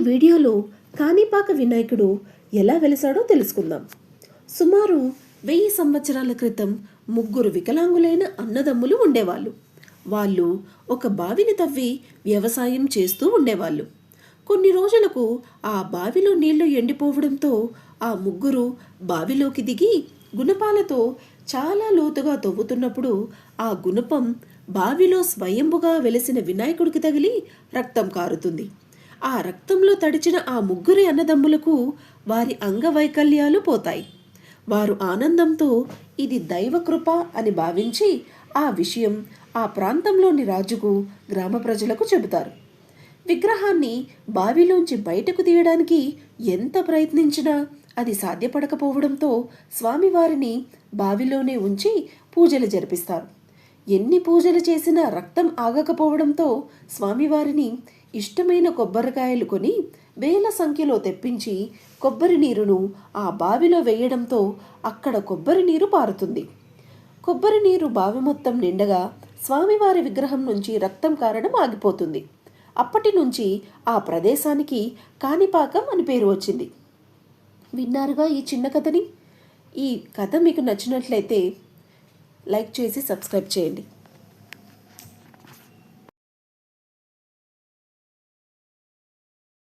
వీడియోలో కాణిపాక వినాయకుడు ఎలా వెలిసాడో తెలుసుకుందాం. సుమారు 1000 సంవత్సరాల క్రితం ముగ్గురు వికలాంగులైన అన్నదమ్ములు ఉండేవాళ్ళు. వాళ్ళు ఒక బావిని తవ్వి వ్యవసాయం చేస్తూ ఉండేవాళ్ళు. కొన్ని రోజులకు ఆ బావిలో నీళ్లు ఎండిపోవడంతో ఆ ముగ్గురు బావిలోకి దిగి గుణపాలతో చాలా లోతుగా తవ్వుతున్నప్పుడు ఆ గుణపం బావిలో స్వయంభుగా వెలిసిన వినాయకుడికి తగిలి రక్తం కారుతుంది. ఆ రక్తంలో తడిచిన ఆ ముగ్గురి అన్నదమ్ములకు వారి అంగవైకల్యాలు పోతాయి. వారు ఆనందంతో ఇది దైవకృప అని భావించి ఆ విషయం ఆ ప్రాంతంలోని రాజుకు, గ్రామ ప్రజలకు చెబుతారు. విగ్రహాన్ని బావిలోంచి బయటకు తీయడానికి ఎంత ప్రయత్నించినా అది సాధ్యపడకపోవడంతో స్వామివారిని బావిలోనే ఉంచి పూజలు జరిపిస్తారు. ఎన్ని పూజలు చేసినా రక్తం ఆగకపోవడంతో స్వామివారిని ఇష్టమైన కొబ్బరికాయలు కొని వేల సంఖ్యలో తెప్పించి కొబ్బరి నీరును ఆ బావిలో వేయడంతో అక్కడ కొబ్బరి నీరు పారుతుంది. కొబ్బరి నీరు బావి మొత్తం నిండగా స్వామివారి విగ్రహం నుంచి రక్తం కారడం ఆగిపోతుంది. అప్పటి నుంచి ఆ ప్రదేశానికి కాణిపాకం అని పేరు వచ్చింది. విన్నారుగా ఈ చిన్న కథని. ఈ కథ మీకు నచ్చినట్లయితే లైక్ చేసి సబ్స్క్రైబ్ చేయండి.